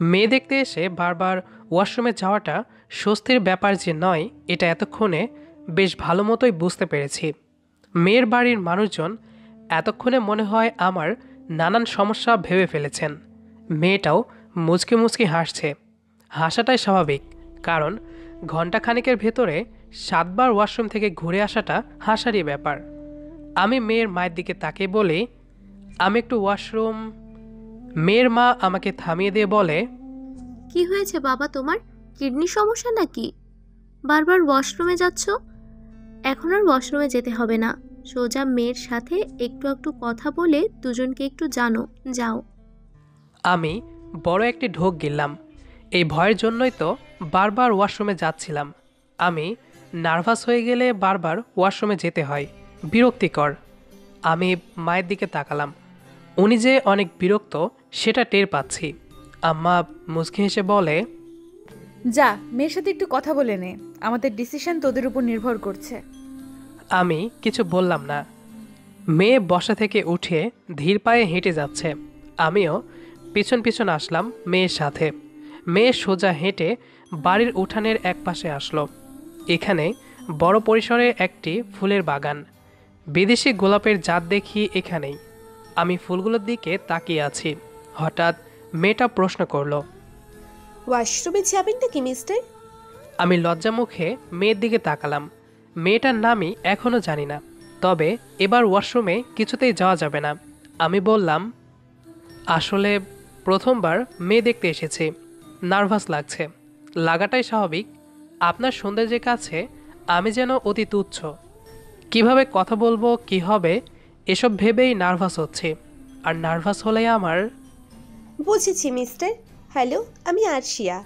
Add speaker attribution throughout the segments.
Speaker 1: মেয়ে দেখতে এসে বারবার ওয়াশরুমে যাওয়াটা স্বস্তির ব্যাপার যে নয় এটা এতক্ষণে বেশ ভালো মতোই বুঝতে পেরেছি। মেয়ের বাড়ির মানুষজন এতক্ষণে মনে হয় আমার নানান সমস্যা ভেবে ফেলেছেন। মেয়েটাও মুচকি মুচকি হাসছে। হাসাটাই স্বাভাবিক, কারণ ঘণ্টাখানেকের ভেতরে 7বার ওয়াশরুম থেকে ঘুরে আসাটা হাসারই ব্যাপার। আমি মেয়ের মায়ের দিকে তাকিয়ে বলি, আমি একটু ওয়াশরুম। মেয়ের মা আমাকে থামিয়ে দিয়ে বলে,
Speaker 2: কি হয়েছে বাবা তোমার? কিডনি সমস্যা নাকি? বারবার ওয়াশরুমে যাচ্ছ। এখন আর ওয়াশরুমে যেতে হবে না। সোজা মেয়ের সাথে একটু একটু কথা বলে দুজনকে একটু জানো, যাও।
Speaker 1: আমি বড় একটি ঢোক গিললাম। এই ভয়ের জন্যই তো বারবার ওয়াশরুমে যাচ্ছিলাম। আমি নার্ভাস হয়ে গেলে বারবার ওয়াশরুমে যেতে হয়, বিরক্তিকর। আমি মায়ের দিকে তাকালাম। উনি যে অনেক বিরক্ত সেটা টের পাচ্ছি। আম্মা মুচকি হেসে বলে,
Speaker 3: যা, মেয়ের সাথে একটু কথা বলে নে। আমাদের ডিসিশন তোদের উপর নির্ভর করছে।
Speaker 1: আমি কিছু বললাম না। মেয়ে বসা থেকে উঠে ধীর পায়ে হেঁটে যাচ্ছে। আমিও পিছন পিছন আসলাম মেয়ের সাথে। মেয়ে সোজা হেঁটে বাড়ির উঠানের একপাশে আসলো। এখানে বড় পরিসরে একটি ফুলের বাগান। বিদেশি গোলাপের জাত দেখি এখানেই। আমি ফুলগুলোর দিকে তাকিয়ে আছি। হঠাৎ মেয়েটা প্রশ্ন করলো,
Speaker 4: ওয়াশরুমে যাবেন নাকি মিস্টার?
Speaker 1: আমি লজ্জা মুখে মেয়ের দিকে তাকালাম। মেয়েটার নামই এখনও জানি না, তবে এবার ওয়াশরুমে কিছুতেই যাওয়া যাবে না। আমি বললাম, আসলে প্রথমবার মেয়ে দেখতে এসেছি, নার্ভাস লাগছে। লাগাটাই স্বাভাবিক। আপনার সৌন্দর্যের কাছে আমি যেন অতি তুচ্ছ। কিভাবে কথা বলবো, কি হবে, এসব ভেবেই নার্ভাস হচ্ছি। আর নার্ভাস হলেই আমার।
Speaker 4: বুঝেছি মিস্টার। হ্যালো, আমি আরশিয়া।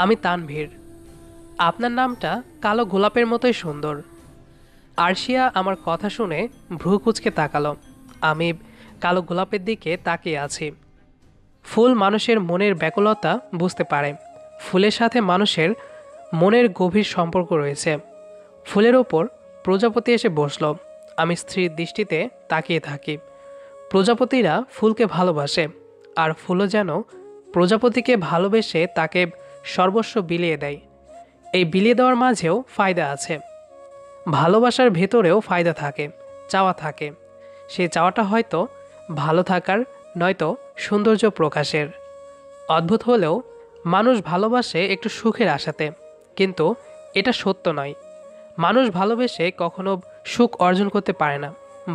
Speaker 1: আমি তানভীর। আপনার নামটা কালো গোলাপের মতোই সুন্দর। আরশিয়া আমার কথা শুনে ভ্রু কুঁচকে তাকালো। আমি কালো গোলাপের দিকে তাকিয়ে আছি। ফুল মানুষের মনের ব্যাকুলতা বুঝতে পারে। ফুলের সাথে মানুষের মনের গভীর সম্পর্ক রয়েছে। ফুলের ওপর প্রজাপতি এসে বসলো। আমি স্থির দৃষ্টিতে তাকিয়ে থাকি। প্রজাপতিরা ফুলকে ভালোবাসে, আর ফুলও যেন প্রজাপতিকে ভালোবেসে তাকে সর্বস্ব বিলিয়ে দেয়। এই বিলিয়ে দেওয়ার মাঝেও ফায়দা আছে। ভালোবাসার ভেতরেও ফায়দা থাকে, চাওয়া থাকে। সেই চাওয়াটা হয়তো ভালো থাকার, নয়তো সৌন্দর্য প্রকাশের। অদ্ভুত হলেও মানুষ ভালোবাসে একটু সুখের আশাতে, কিন্তু এটা সত্য নয়। মানুষ ভালোবেসে কখনো সুখ অর্জন করতে পারে না।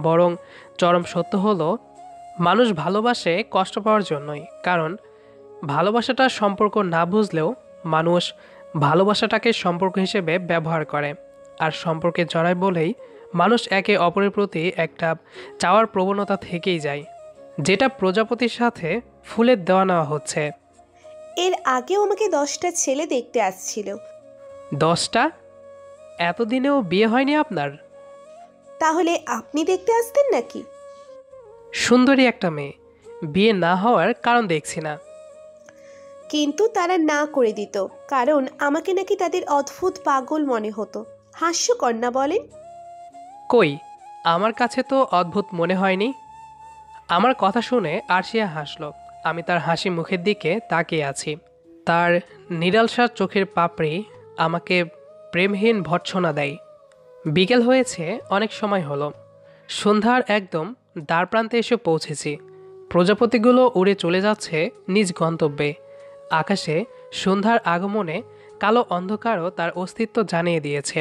Speaker 1: বরং চরম সত্য হলো, মানুষ ভালোবাসে কষ্ট পাওয়ার জন্যই। কারণ ভালোবাসাটা সম্পর্ক না বুঝলেও মানুষ ভালোবাসাটাকে সম্পর্ক হিসেবে ব্যবহার করে। আর সম্পর্কে জড়ায় বলেই মানুষ একে অপরের প্রতি একটা চাওয়ার প্রবণতা থেকেই যায়, যেটা প্রজাপতির সাথে ফুলের দেওয়া নেওয়া হচ্ছে।
Speaker 4: এর আগেও আমাকে 10টা ছেলে দেখতে আসছিল।
Speaker 1: 10টা? এতদিনেও বিয়ে হয়নি আপনার?
Speaker 4: তাহলে আপনি দেখতে আসতেন নাকি?
Speaker 1: সুন্দরী একটা মেয়ে, বিয়ে না হওয়ার কারণ দেখছি না।
Speaker 4: কিন্তু তারা না করে দিত, কারণ আমাকে নাকি তাদের অদ্ভুত পাগল মনে হতো। হাস্যকর না বলেন?
Speaker 1: কই, আমার কাছে তো অদ্ভুত মনে হয়নি। আমার কথা শুনে আরশিয়া হাসল। আমি তার হাসি মুখের দিকে তাকিয়ে আছি। তার নিরালসা চোখের পাপড়ি আমাকে প্রেমহীন ভর্ৎসনা দেয়। বিকেল হয়েছে, অনেক সময় হলো। সন্ধ্যার একদম দ্বারপ্রান্তে এসে পৌঁছেছি। প্রজাপতিগুলো উড়ে চলে যাচ্ছে নিজ গন্তব্যে। আকাশে সন্ধ্যার আগমনে কালো অন্ধকারও তার অস্তিত্ব জানিয়ে দিয়েছে।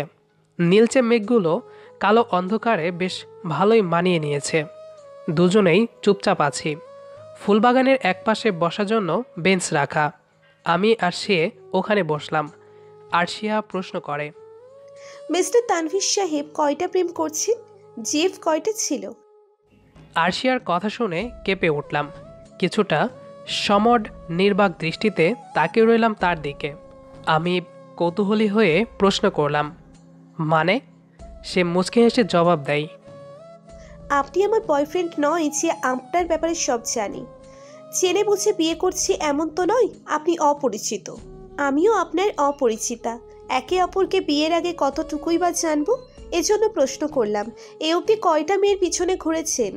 Speaker 1: নীলচে মেঘগুলো কালো অন্ধকারে বেশ ভালোই মানিয়ে নিয়েছে। দুজনেই চুপচাপ আছি। ফুলবাগানের একপাশে বসার জন্য বেঞ্চ রাখা। আমি আর সে ওখানে বসলাম। আরশিয়া প্রশ্ন করে,
Speaker 4: মিস্টার তানভীর সাহেব কয়টা প্রেম করছেন? জেফ কয়টা ছিল?
Speaker 1: আরশিয়ার কথা শুনে কেঁপে উঠলাম। কিছুটা সমড নির্বাক দৃষ্টিতে তাকিয়ে রইলাম তার দিকে। আমি কৌতূহলী হয়ে প্রশ্ন করলাম, মানে? সে মুচকি হেসে জবাব দেয়,
Speaker 4: আপনি আমার বয়ফ্রেন্ড নয় যে আপনার ব্যাপারে সব জানি। চেনে বুঝে বিয়ে করছি এমন তো নয়। আপনি অপরিচিত, আমিও আপনার অপরিচিতা। একে অপরকে বিয়ের আগে কতটুকুই বা জানবো, এজন্য প্রশ্ন করলাম। এ অবধি কয়টা মেয়ের পিছনে ঘুরেছেন?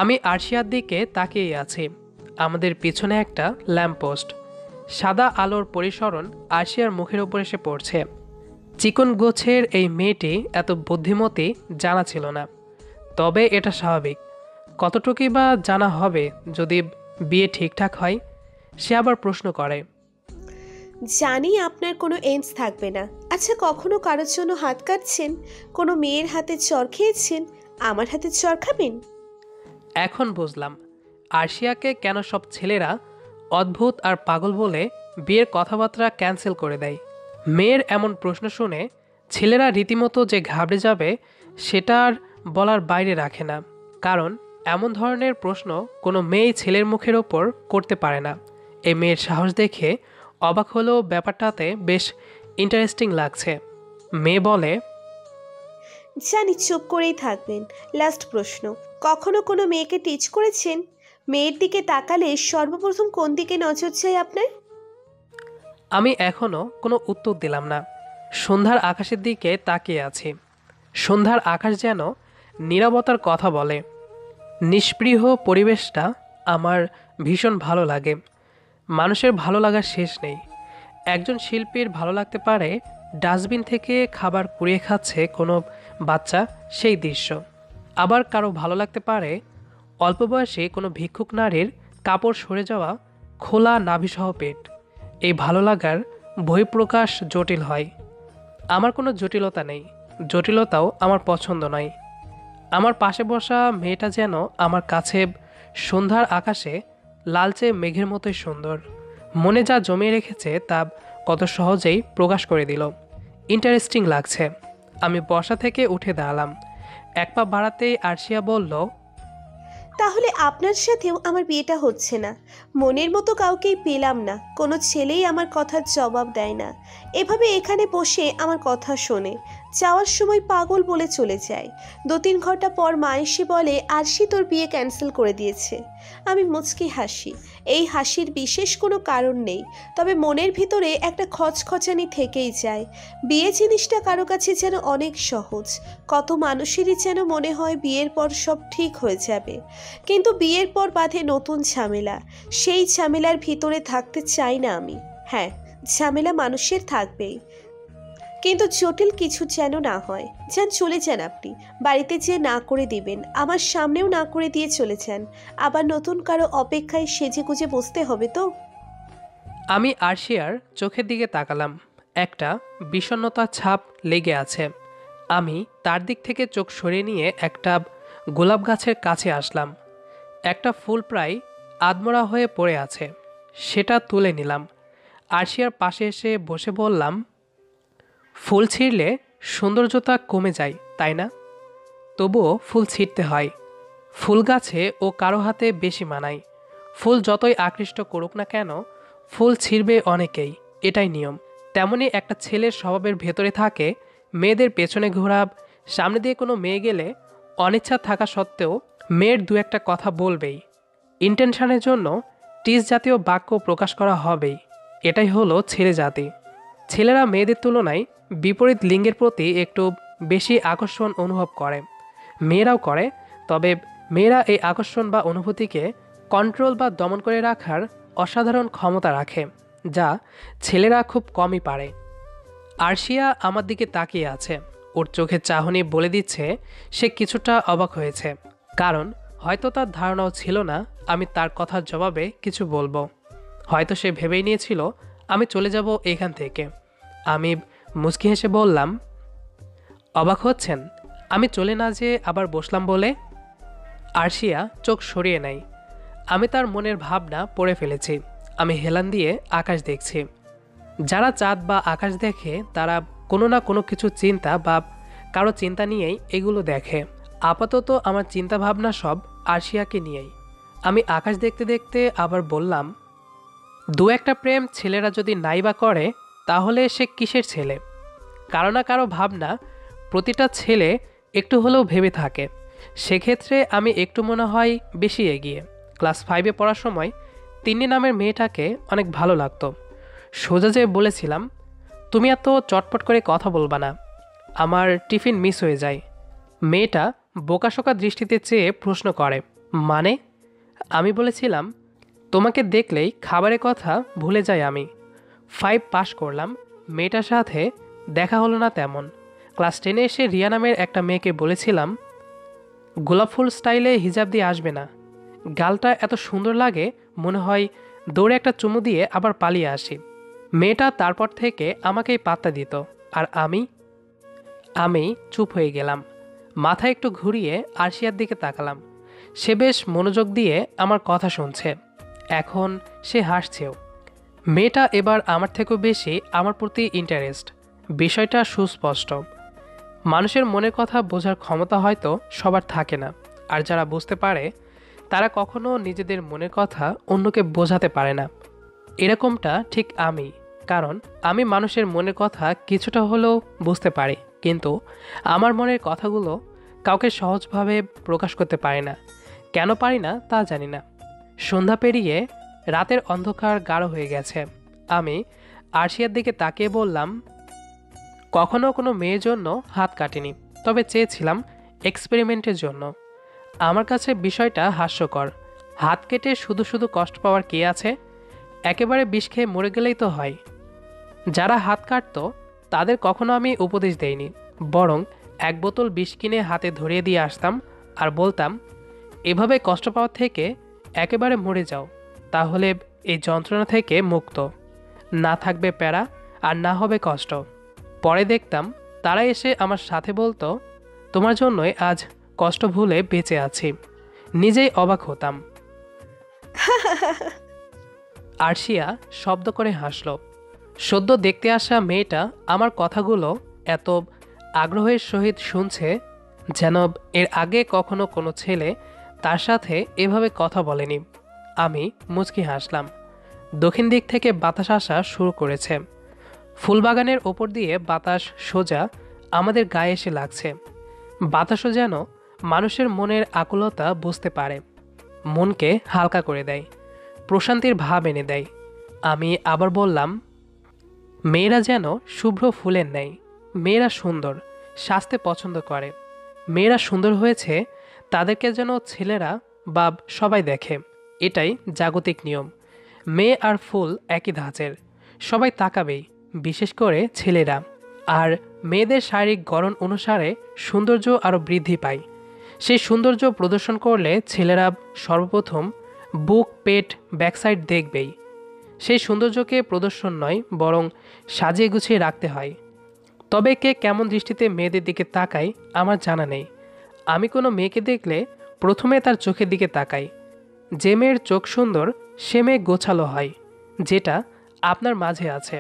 Speaker 1: আমি আরশিয়ার দিকে তাকিয়ে আছি। আমাদের পিছনে একটা ল্যাম্পপোস্ট। সাদা আলোর পরিসরণ আরশিয়ার মুখের ওপর এসে পড়ছে। চিকন গোছের এই মেয়েটি এত বুদ্ধিমতী জানা ছিল না, তবে এটা স্বাভাবিক। কতটুকুই বা জানা হবে যদি বিয়ে ঠিকঠাক হয়? সে আবার প্রশ্ন করে।
Speaker 4: জানি আপনার কোনো এমস থাকবে না। আচ্ছা, কখনো কারোর জন্য হাত কাটছেন? কোনো মেয়ের হাতে চর খেয়েছেন? আমার হাতে চর খাবেন?
Speaker 1: এখন বুঝলাম আরশিয়াকে কেন সব ছেলেরা অদ্ভুত আর পাগল বলে বিয়ের কথাবার্তা ক্যান্সেল করে দেয়। মেয়ের এমন প্রশ্ন শুনে ছেলেরা রীতিমতো যে ঘাবড়ে যাবে সেটা আর বলার বাইরে রাখে না, কারণ এমন ধরনের প্রশ্ন কোনো মেয়ে ছেলের মুখের ওপর করতে পারে না। এই মেয়ের সাহস দেখে অবাক হলেও ব্যাপারটাতে বেশ ইন্টারেস্টিং লাগছে। মেয়ে বলে,
Speaker 4: জানি চুপ করেই থাকবেন। লাস্ট প্রশ্ন, কখনো কোনো মেয়েকে টিচ করেছেন? মেয়ের দিকে তাকালে সর্বপ্রথম কোন দিকে নজর যায় আপনার?
Speaker 1: আমি এখনও কোনো উত্তর দিলাম না। সন্ধ্যার আকাশের দিকে তাকিয়ে আছি। সন্ধ্যার আকাশ যেন নীরবতার কথা বলে। নিষ্পৃহ পরিবেশটা আমার ভীষণ ভালো লাগে। মানুষের ভালো লাগার শেষ নেই। একজন শিল্পীর ভালো লাগতে পারে ডাস্টবিন থেকে খাবার কুড়িয়ে খাচ্ছে কোনো বাচ্চা, সেই দৃশ্য। আবার কারো ভালো লাগতে পারে অল্প বয়সে কোনো ভিক্ষুক নারীর কাপড় সরে যাওয়া খোলা নাভিসহ পেট। এই ভালো লাগার বহিঃপ্রকাশ জটিল হয়। আমার কোনো জটিলতা নেই, জটিলতাও আমার পছন্দ নয়। আমার পাশে বসা মেয়েটা যেন আমার কাছে সন্ধ্যার আকাশে লালচে মেঘের মতোই সুন্দর। মনে যা জমিয়ে রেখেছে তা কত সহজেই প্রকাশ করে দিল। ইন্টারেস্টিং লাগছে। আমি বসা থেকে উঠে দাঁড়ালাম। এক পা বাড়াতেই আরশিয়া বলল,
Speaker 4: তাহলে আপনার সাথেও আমার বিয়েটা হচ্ছে না। মনের মতো কাউকেই পেলাম না। কোনো ছেলেই আমার কথার জবাব দেয় না। এভাবে এখানে বসে আমার কথা শোনে, যাওয়ার সময় পাগল বলে চলে যায়। 2-3 ঘন্টা পর মা এসে বলে, আরশি তোর বিয়ে ক্যান্সেল করে দিয়েছে। আমি মুচকি হাসি। এই হাসির বিশেষ কোনো কারণ নেই, তবে মনের ভিতরে একটা খচখচানি থেকেই যায়। বিয়ে জিনিসটা কারো কাছে যেন অনেক সহজ। কত মানুষেরই যেন মনে হয় বিয়ের পর সব ঠিক হয়ে যাবে, কিন্তু বিয়ের পর বাঁধে নতুন ঝামেলা। সেই ঝামেলার ভিতরে থাকতে চাই না আমি। হ্যাঁ, ঝামেলা মানুষের থাকবেই, কিন্তু জটিল কিছু যেন না হয়। যান, চলে যান আপনি। বাড়িতে যেয়ে না করে দিবেন, আমার সামনেও না করে দিয়ে চলে যান। আবার নতুন কারো অপেক্ষায় সেজে গুজে বসতে হবে তো।
Speaker 1: আমি আরশিয়ার চোখের দিকে তাকালাম। একটা বিষণ্ণতার ছাপ লেগে আছে। আমি তার দিক থেকে চোখ সরিয়ে নিয়ে একটা গোলাপ গাছের কাছে আসলাম। একটা ফুল প্রায় আধমরা হয়ে পড়ে আছে, সেটা তুলে নিলাম। আরশিয়ার পাশে এসে বসে বললাম, ফুল ছিঁড়লে সৌন্দর্যতা কমে যায়, তাই না? তবুও ফুল ছিঁড়তে হয়। ফুল গাছে ও কারো হাতে বেশি মানায়। ফুল যতই আকৃষ্ট করুক না কেন, ফুল ছিঁড়বে অনেকেই, এটাই নিয়ম। তেমনি একটা ছেলের স্বভাবের ভেতরে থাকে মেয়েদের পেছনে ঘোরাব। সামনে দিয়ে কোনো মেয়ে গেলে অনিচ্ছা থাকা সত্ত্বেও মেয়ের দু একটা কথা বলবেই। ইন্টেনশনের জন্য টিস জাতীয় বাক্য প্রকাশ করা হবেই। এটাই হলো ছেলে জাতি। ছেলেরা মেয়েদের তুলনায় বিপরীত লিঙ্গের প্রতি একটু বেশি আকর্ষণ অনুভব করে, মেয়েরাও করে। তবে মেয়েরা এই আকর্ষণ বা অনুভূতিকে কন্ট্রোল বা দমন করে রাখার অসাধারণ ক্ষমতা রাখে, যা ছেলেরা খুব কমই পারে। আরশিয়া আমার দিকে তাকিয়ে আছে। ওর চোখের চাহনি বলে দিচ্ছে সে কিছুটা অবাক হয়েছে, কারণ হয়তো তার ধারণাও ছিল না আমি তার কথার জবাবে কিছু বলবো। হয়তো সে ভেবেই নিয়েছিল আমি চলে যাব এখান থেকে। আমি মুচকি হেসে বললাম, অবাক হচ্ছেন আমি চলে না যেয়ে আবার বসলাম বলে? আরশিয়া চোখ সরিয়ে নেয়। আমি তার মনের ভাবনা পড়ে ফেলেছি। আমি হেলান দিয়ে আকাশ দেখছি। যারা চাঁদ বা আকাশ দেখে তারা কোনো না কোনো কিছু চিন্তা বা কারো চিন্তা নিয়েই এগুলো দেখে। আপাতত আমার চিন্তা ভাবনা সব আরশিয়াকে নিয়েই। আমি আকাশ দেখতে দেখতে আবার বললাম, দু একটা প্রেম ছেলেরা যদি নাই বা করে তাহলে সে কিসের ছেলে? কারো না কারো ভাবনা প্রতিটা ছেলে একটু হলেও ভেবে থাকে। সেক্ষেত্রে আমি একটু মনে হয় বেশি এগিয়ে। ক্লাস 5-এ পড়ার সময় তিন্নি নামের মেয়েটাকে অনেক ভালো লাগতো। সোজা যে বলেছিলাম, তুমি এত চটপট করে কথা বলবা না, আমার টিফিন মিস হয়ে যায়। মেয়েটা বোকাশোকা দৃষ্টিতে চেয়ে প্রশ্ন করে, মানে? আমি বলেছিলাম, তোমাকে দেখলেই খাবারের কথা ভুলে যাই আমি। 5 পাস করলাম, মেয়েটার সাথে দেখা হলো না তেমন। ক্লাস 10-এ এসে রিয়া নামের একটা মেয়েকে বলেছিলাম গোলাপ ফুল স্টাইলে হিজাব দিয়ে আসবে না। গালটা এত সুন্দর লাগে, মনে হয় দৌড়ে একটা চুমু দিয়ে আবার পালিয়ে আসি। মেয়েটা তারপর থেকে আমাকেই পাত্তা দিত, আর আমি চুপ হয়ে গেলাম। মাথা একটু ঘুরিয়ে আরশিয়ার দিকে তাকালাম। সে বেশ মনোযোগ দিয়ে আমার কথা শুনছে। এখন সে হাসছেও। মেয়েটা এবার আমার থেকেও বেশি আমার প্রতি ইন্টারেস্ট। বিষয়টা সুস্পষ্ট। মানুষের মনের কথা বোঝার ক্ষমতা হয়তো সবার থাকে না, আর যারা বুঝতে পারে তারা কখনো নিজেদের মনের কথা অন্যকে বোঝাতে পারে না। এরকমটা ঠিক আমি, কারণ আমি মানুষের মনের কথা কিছুটা হলেও বুঝতে পারি, কিন্তু আমার মনের কথাগুলো কাউকে সহজভাবে প্রকাশ করতে পারি না। কেন পারি না তা জানি না। সন্ধ্যা পেরিয়ে রাতের অন্ধকার গাঢ় হয়ে গেছে। আমি আরশিয়ার দিকে তাকিয়ে বললাম, কখনো কোনো মেয়ের জন্য হাত কাটিনি, তবে চেয়েছিলাম এক্সপেরিমেন্টের জন্য। আমার কাছে বিষয়টা হাস্যকর। হাত কেটে শুধু শুধু কষ্ট পাওয়ার কে আছে? একেবারে বিষ খেয়ে মরে গেলেই তো হয়। যারা হাত কাটতো তাদের কখনো আমি উপদেশ দেইনি, বরং 1 বোতল বিষ কিনে হাতে ধরিয়ে দিয়ে আসতাম আর বলতাম, এভাবে কষ্ট পাওয়ার থেকে একেবারে মরে যাও, তাহলে এই যন্ত্রণা থেকে মুক্ত। না থাকবে প্যারা, আর না হবে কষ্ট। পরে দেখতাম তারা এসে আমার সাথে বলতো, তোমার জন্যই আজ কষ্ট ভুলে বেঁচে আছি। নিজেই অবাক হতাম। আরশিয়া শব্দ করে হাসল। সদ্য দেখতে আসা মেয়েটা আমার কথাগুলো এত আগ্রহের সহিত শুনছে যেন এর আগে কখনো কোনো ছেলে তার সাথে এভাবে কথা বলেনি। আমি মুচকি হাসলাম। দক্ষিণ দিক থেকে বাতাস আসা শুরু করেছে। ফুলবাগানের ওপর দিয়ে বাতাস সোজা আমাদের গায়ে এসে লাগছে। বাতাসও যেন মানুষের মনের আকুলতা বুঝতে পারে, মনকে হালকা করে দেয়, প্রশান্তির ভাব এনে দেয়। আমি আবার বললাম, মেয়েরা যেন শুভ্র ফুলের ন্যায়। মেয়েরা সুন্দর, সাজতে পছন্দ করে। মেয়েরা সুন্দর হয়েছে তাদেরকে যেন ছেলেরা বা সবাই দেখে। এটাই জাগতিক নিয়ম। মেয়ে আর ফুল একই ধাঁচের, সবাই তাকাবেই, বিশেষ করে ছেলেরা। আর মেয়েদের শারীরিক গড়ন অনুসারে সৌন্দর্য আরও বৃদ্ধি পায়। সেই সৌন্দর্য প্রদর্শন করলে ছেলেরা সর্বপ্রথম বুক, পেট, ব্যাকসাইড দেখবেই। সেই সৌন্দর্যকে প্রদর্শন নয়, বরং সাজিয়ে গুছিয়ে রাখতে হয়। তবে কে কেমন দৃষ্টিতে মেয়েদের দিকে তাকায় আমার জানা নেই। আমি কোনো মেয়েকে দেখলে প্রথমে তার চোখের দিকে তাকাই। যে মেয়ের চোখ সুন্দর সে মেয়ে গোছালো হয়, যেটা আপনার মাঝে আছে।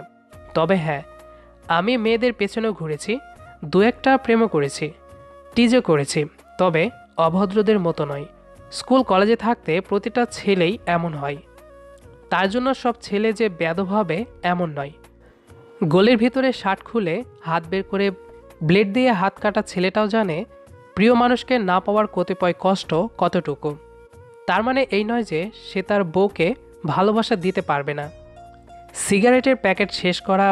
Speaker 1: তবে হ্যাঁ, আমি মেয়েদের পেছনেও ঘুরেছি, 2-1টা প্রেমও করেছি, টিজও করেছি, তবে অভদ্রদের মতো নয়। স্কুল কলেজে থাকতে প্রতিটা ছেলেই এমন হয়। তার জন্য সব ছেলে যে বেয়াদব হবে এমন নয়। গোলের ভিতরে শার্ট খুলে হাত বের করে ব্লেড দিয়ে হাত কাটা ছেলেটাও জানে প্রিয় মানুষকে না পাওয়ার কতিপয় কষ্ট কতটুকু। তার মানে এই নয় যে সে তার বউকে ভালোবাসা দিতে পারবে না। সিগারেটের প্যাকেট শেষ করা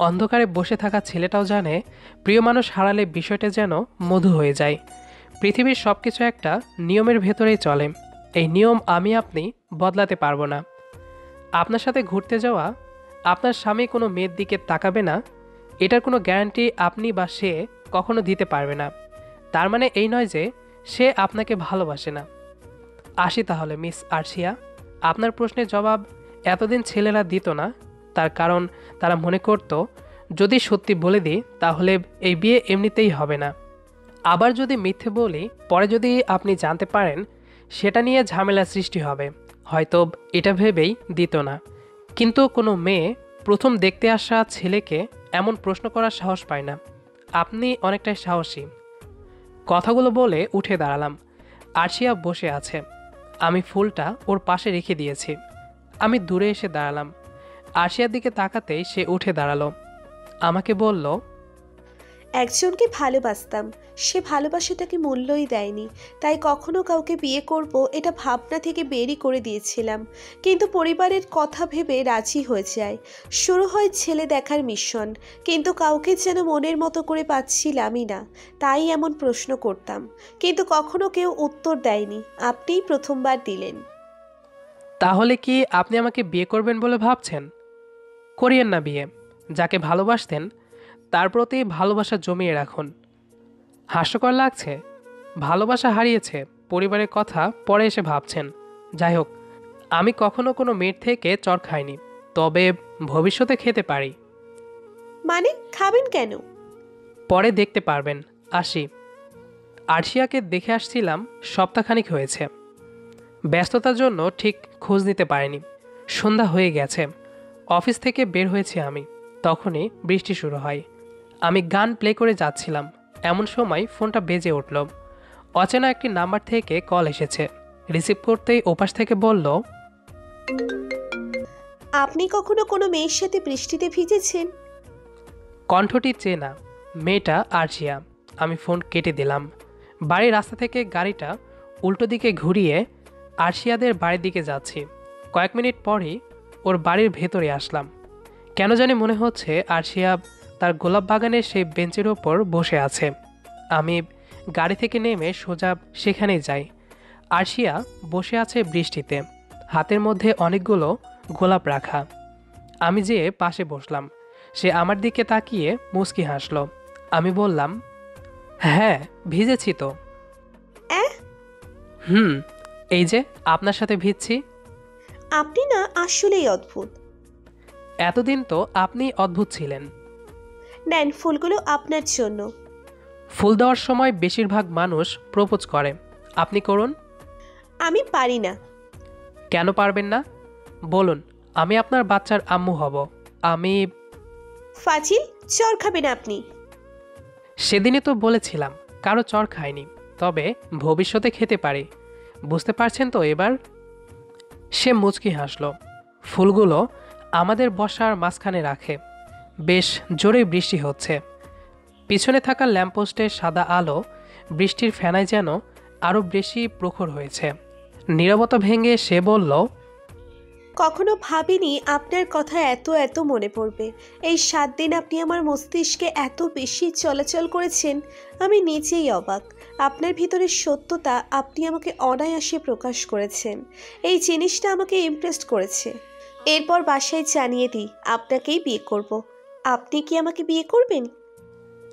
Speaker 1: অন্ধকারে বসে থাকা ছেলেটাও জানে প্রিয় মানুষ হারালে বিষয়টা যেন মধু হয়ে যায়। পৃথিবীর সব কিছু একটা নিয়মের ভেতরেই চলে। এই নিয়ম আমি আপনি বদলাতে পারবো না। আপনার সাথে ঘুরতে যাওয়া আপনার স্বামী কোনো মেয়ের দিকে তাকাবে না, এটার কোনো গ্যারান্টি আপনি বা সে কখনো দিতে পারবে না। তার মানে এই নয় যে সে আপনাকে ভালোবাসে না। আসি তাহলে মিস আরশিয়া, আপনার প্রশ্নের জবাব এতদিন ছেলেরা দিত না, তার কারণ তারা মনে করত যদি সত্যি বলে দিই তাহলে এই বিয়ে এমনিতেই হবে না। আবার যদি মিথ্যে বলি পরে যদি আপনি জানতে পারেন সেটা নিয়ে ঝামেলা সৃষ্টি হবে, হয়তো এটা ভেবেই দিত না। কিন্তু কোনো মেয়ে প্রথম দেখতে আসা ছেলেকে এমন প্রশ্ন করার সাহস পায় না। আপনি অনেকটাই সাহসী। কথাগুলো বলে উঠে দাঁড়ালাম। আরশিয়া বসে আছে, আমি ফুলটা ওর পাশে রেখে দিয়েছি। আমি দূরে এসে দাঁড়ালাম। আরশিয়ার দিকে তাকাতেই সে উঠে দাঁড়ালো। আমাকে বলল,
Speaker 4: একজনকে ভালোবাসতাম, সে ভালোবাসাটাকে মূল্যই দেয়নি, তাই কখনো কাউকে বিয়ে করব এটা ভাবনা থেকে বেরই করে দিয়েছিলাম। কিন্তু পরিবারের কথা ভেবে রাজি হয়ে যায়। শুরু হয় ছেলে দেখার মিশন, কিন্তু কাউকে যেন মনের মতো করে পাচ্ছিলামই না, তাই এমন প্রশ্ন করতাম, কিন্তু কখনো কেউ উত্তর দেয়নি। আপনিই প্রথমবার দিলেন।
Speaker 1: তাহলে কি আপনি আমাকে বিয়ে করবেন বলে ভাবছেন? করিয়েন না বিয়ে। যাকে ভালোবাসতেন তার প্রতি ভালোবাসা জমিয়ে রাখুন। হাস্যকর লাগছে? ভালোবাসা হারিয়েছে, পরিবারের কথা পরে এসে ভাবছেন। যাই হোক, আমি কখনো কোনো মেয়ের থেকে চর খাইনি, তবে ভবিষ্যতে খেতে পারি।
Speaker 4: মানে খাবেন কেন?
Speaker 1: পরে দেখতে পারবেন। আসি। আরশিয়াকে দেখে আসছিলাম, সপ্তাহখানিক হয়েছে। ব্যস্ততার জন্য ঠিক খোঁজ নিতে পারিনি। সন্ধ্যা হয়ে গেছে। অফিস থেকে বের হয়েছি আমি, তখনই বৃষ্টি শুরু হয়। আমি গান প্লে করে যাচ্ছিলাম, এমন সময় ফোনটা বেজে উঠল। অচেনা একটি নাম্বার থেকে কল এসেছে। রিসিভ করতেই ওপাশ থেকে বলল,
Speaker 4: আপনি কখনো কোনো মেয়ের সাথে বৃষ্টিতে ভিজেছেন?
Speaker 1: কণ্ঠটি চেনা। মেয়েটা আরশিয়া। আমি ফোন কেটে দিলাম। বাড়ির রাস্তা থেকে গাড়িটা উল্টো দিকে ঘুরিয়ে আরশিয়াদের বাড়ির দিকে যাচ্ছি। কয়েক মিনিট পরই ওর বাড়ির ভেতরে আসলাম। কেন জানি মনে হচ্ছে আরশিয়া তার গোলাপ বাগানের সেই বেঞ্চের ওপর বসে আছে। আমি গাড়ি থেকে নেমে সোজা সেখানেই যাই। আরশিয়া বসে আছে বৃষ্টিতে, হাতের মধ্যে অনেকগুলো গোলাপ রাখা। আমি যেয়ে পাশে বসলাম। সে আমার দিকে তাকিয়ে মুচকি হাসল। আমি বললাম, হ্যাঁ ভিজেছি তো।
Speaker 4: অ্যাঁ,
Speaker 1: হুম, এই যে আপনার সাথে ভিজছি।
Speaker 4: আপনি না আসলেই অদ্ভুত।
Speaker 1: এতদিন তো আপনি অদ্ভুত ছিলেন।
Speaker 4: নেন, ফুলগুলো আপনার জন্য।
Speaker 1: ফুল দেওয়ার সময় বেশিরভাগ মানুষ প্রপোজ করে, আপনি করুন।
Speaker 4: আমি পারি না।
Speaker 1: কেন পারবেন না? বলুন, আমি আপনার বাচ্চার আম্মু হব। আমি
Speaker 4: ফাজিল, চর খাবেন আপনি।
Speaker 1: সেদিনই তো বলেছিলাম কারো চর খাইনি, তবে ভবিষ্যতে খেতে পারি। বুঝতে পারছেন তো এবার? সে মুচকি হাসল। ফুলগুলো আমাদের বসার মাঝখানে রাখে। বেশ জোরে বৃষ্টি হচ্ছে। পিছনে থাকা ল্যাম্পপোস্টের সাদা আলো বৃষ্টির ফেনায় যেন আরও বেশি প্রখর হয়েছে। নীরবতা ভেঙে সে বলল,
Speaker 4: কখনো ভাবিনি আপনার কথা এত এত মনে পড়বে। এই 7 দিন আপনি আমার মস্তিষ্কে এত বেশি চলাচল করেছেন, আমি নিজেই অবাক। আপনার ভিতরের সত্যতা আপনি আমাকে অনায়াসে প্রকাশ করেছেন। এই জিনিসটা আমাকে ইমপ্রেস করেছে। এরপর বাসায় জানিয়ে দিই আপনাকেই বিয়ে করব। আপনি কি আমাকে বিয়ে করবেন?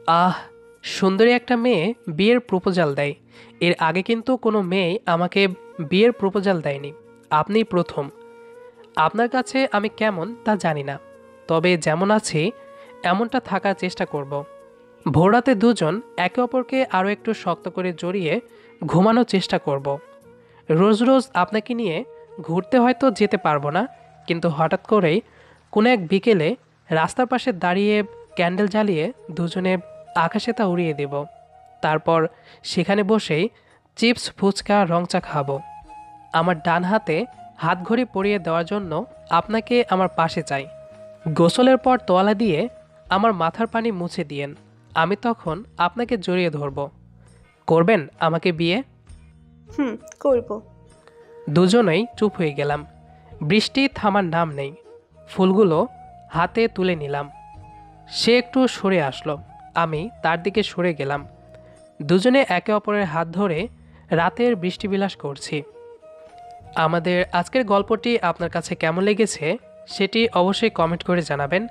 Speaker 1: আহ, সুন্দরী একটা মেয়ে বিয়ের প্রপোজাল দেয়। এর আগে কিন্তু কোনো মেয়ে আমাকে বিয়ের প্রপোজাল দেয়নি। আপনিই প্রথম। আপনার কাছে আমি কেমন তা জানি না, তবে যেমন আছি এমনটা থাকার চেষ্টা করব। ভোররাতে দুজন একে অপরকে আরও একটু শক্ত করে জড়িয়ে ঘুমানোর চেষ্টা করব। রোজ রোজ আপনাকে নিয়ে ঘুরতে হয়তো যেতে পারবো না, কিন্তু হঠাৎ করেই কোনো এক বিকেলে রাস্তার পাশে দাঁড়িয়ে ক্যান্ডেল জ্বালিয়ে দুজনে আকাশে তা উড়িয়ে দেব। তারপর সেখানে বসেই চিপস, ফুচকা, রংচা খাবো। আমার ডান হাতে হাতঘড়ি পরিয়ে দেওয়ার জন্য আপনাকে আমার পাশে চাই। গোসলের পর তোয়ালা দিয়ে আমার মাথার পানি মুছে দিয়েন। আমি তখন আপনাকে জড়িয়ে ধরব। করবেন আমাকে বিয়ে?
Speaker 4: করব।
Speaker 1: দুজনেই চুপ হয়ে গেলাম। বৃষ্টি থামার নাম নেই। ফুলগুলো হাতে তুলে নিলাম। সে একটু সরে আসলো, আমি তার দিকে সরে গেলাম। দুজনে একে অপরের হাত ধরে রাতের বৃষ্টিবিলাস করছি। আমাদের আজকের গল্পটি আপনার কাছে কেমন লেগেছে সেটি অবশ্যই কমেন্ট করে জানাবেন।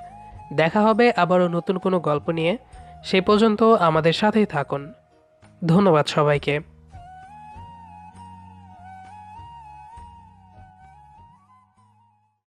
Speaker 1: দেখা হবে আবারও নতুন কোনো গল্প নিয়ে। সেই পর্যন্ত আমাদের সাথেই থাকুন। ধন্যবাদ সবাইকে।